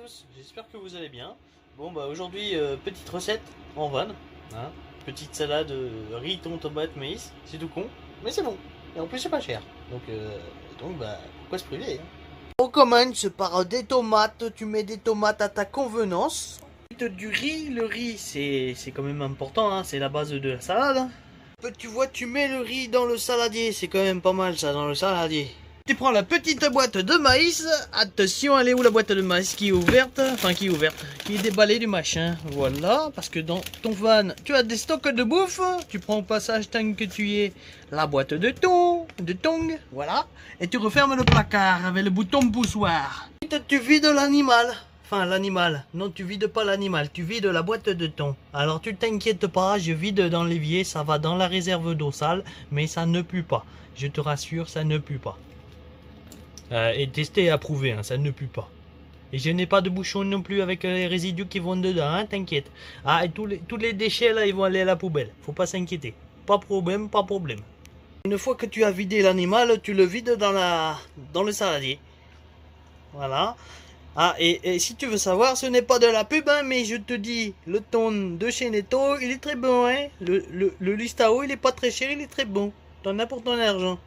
tous, j'espère que vous allez bien. Bon bah aujourd'hui petite recette en vanne, hein. Petite salade riz, thon, tomate, maïs, c'est tout con, mais c'est bon. Et en plus c'est pas cher, donc bah pourquoi se priver, hein. On commence par des tomates, tu mets des tomates à ta convenance. Du riz, le riz c'est quand même important, hein. C'est la base de la salade. Tu vois, tu mets le riz dans le saladier, c'est quand même pas mal ça dans le saladier. Tu prends la petite boîte de maïs. Attention, elle est où la boîte de maïs qui est ouverte? Enfin, qui est ouverte, qui est déballée du machin. Voilà, parce que dans ton van, tu as des stocks de bouffe. Tu prends au passage, tant que tu y es, la boîte de thon, voilà. Et tu refermes le placard avec le bouton poussoir. Tu vides l'animal. Enfin, l'animal. Non, tu vides pas l'animal, tu vides la boîte de thon. Alors, tu t'inquiètes pas, je vide dans l'évier, ça va dans la réserve d'eau sale, mais ça ne pue pas. Je te rassure, ça ne pue pas. Et testé et approuvé, hein, ça ne pue pas. Et je n'ai pas de bouchon non plus avec les résidus qui vont dedans, hein, t'inquiète. Ah, et tous les déchets là, ils vont aller à la poubelle. Faut pas s'inquiéter. Pas de problème, pas de problème. Une fois que tu as vidé l'animal, tu le vides dans le saladier. Voilà. Ah, et si tu veux savoir, ce n'est pas de la pub, hein, mais je te dis, le thon de chez Netto, il est très bon, hein. Le Listao, il est pas très cher, il est très bon. T'en as pour ton argent.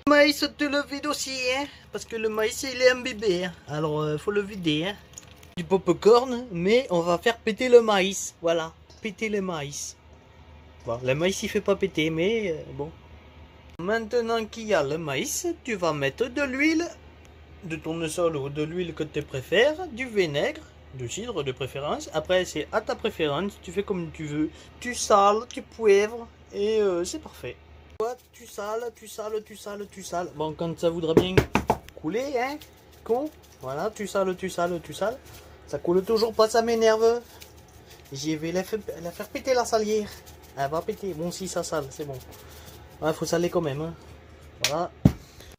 Le maïs, tu le vides aussi, hein, parce que le maïs, il est imbibé, hein. Alors, faut le vider, hein. Du popcorn, mais on va faire péter le maïs, voilà. Péter le maïs. Bon, le maïs, il fait pas péter, mais bon. Maintenant qu'il y a le maïs, tu vas mettre de l'huile de tournesol ou de l'huile que tu préfères, du vinaigre, du cidre de préférence. Après, c'est à ta préférence, tu fais comme tu veux. Tu sales, tu poivres, et c'est parfait. Tu sales, tu sales, tu sales, tu sales. Bon, quand ça voudra bien couler, hein, con. Voilà, tu sales, tu sales, tu sales. Ça coule toujours pas, ça m'énerve. J'y vais la faire péter la salière. Elle va péter. Bon, si ça sale, c'est bon. Ouais, faut saler quand même, hein. Voilà.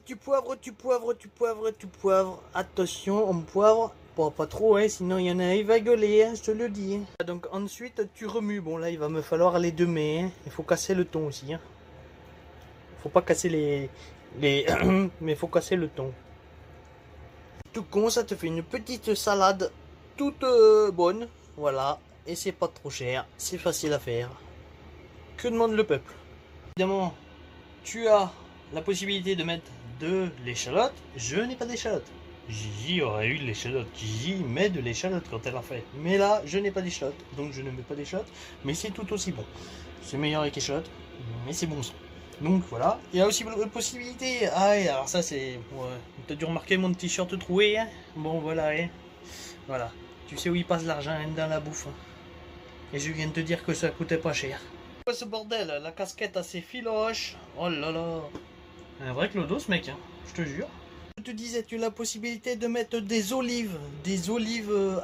Tu poivres, tu poivres, tu poivres, tu poivres. Attention, on poivre. Pas trop, hein, sinon il y en a un, il va gueuler, hein, je te le dis. Hein. Donc ensuite, tu remues. Bon, là, il va me falloir les deux mains. Hein. Il faut casser le thon aussi. Hein. Faut pas casser les mais il faut casser le thon. Tout con, ça te fait une petite salade toute bonne. Voilà. Et c'est pas trop cher. C'est facile à faire. Que demande le peuple? Évidemment, tu as la possibilité de mettre de l'échalote. Je n'ai pas d'échalote. Gigi aurait eu de l'échalote. Gigi met de l'échalote quand elle a fait. Mais là, je n'ai pas d'échalote. Donc je ne mets pas d'échalote. Mais c'est tout aussi bon. C'est meilleur avec échalote. Mais c'est bon ça. Donc voilà. Il y a aussi la possibilité. Ah, et alors ça c'est. Ouais. T'as dû remarquer mon t-shirt troué. Hein, bon voilà. Hein. Voilà. Tu sais où il passe l'argent, hein, dans la bouffe. Hein. Et je viens de te dire que ça coûtait pas cher. Quoi ce bordel? La casquette assez filoche. Oh là là. Un vrai clodos mec, hein, je te jure. Je te disais, tu as la possibilité de mettre des olives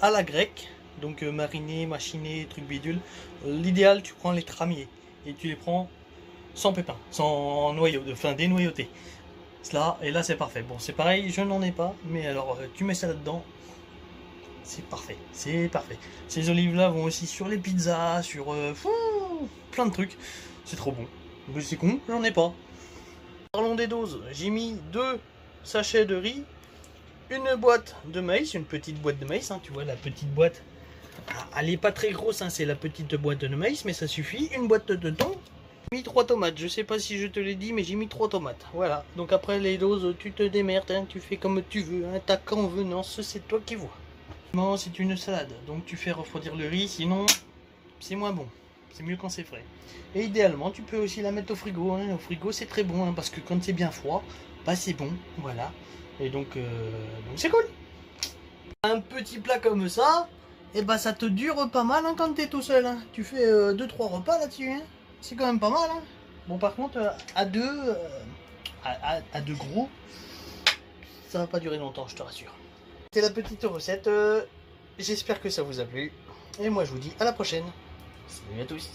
à la grecque. Donc marinées, machinées, trucs bidule. L'idéal, tu prends les cramiers. Et tu les prends sans pépins, sans noyau, enfin dénoyauté. Cela, et là c'est parfait. Bon, c'est pareil, je n'en ai pas, mais alors tu mets ça là-dedans. C'est parfait, c'est parfait. Ces olives-là vont aussi sur les pizzas, sur plein de trucs. C'est trop bon. Mais c'est con, j'en ai pas. Parlons des doses. J'ai mis 2 sachets de riz, une boîte de maïs, une petite boîte de maïs. Hein, tu vois la petite boîte. Elle n'est pas très grosse, hein, c'est la petite boîte de maïs, mais ça suffit. Une boîte de thon. J'ai mis 3 tomates. Je sais pas si je te l'ai dit, mais j'ai mis 3 tomates. Voilà. Donc après les doses, tu te démerdes, hein, tu fais comme tu veux. Hein, ta convenance, c'est toi qui vois. Non, c'est une salade, donc tu fais refroidir le riz, sinon c'est moins bon. C'est mieux quand c'est frais. Et idéalement, tu peux aussi la mettre au frigo. Hein. Au frigo, c'est très bon, hein, parce que quand c'est bien froid, bah c'est bon, voilà. Et donc c'est cool. Un petit plat comme ça, et bah ça te dure pas mal hein, quand t'es tout seul. Hein. Tu fais 2-3 repas là-dessus. Hein. C'est quand même pas mal. Hein. Bon, par contre, à deux gros, ça va pas durer longtemps, je te rassure. C'était la petite recette. J'espère que ça vous a plu. Et moi, je vous dis à la prochaine. Salut à tous.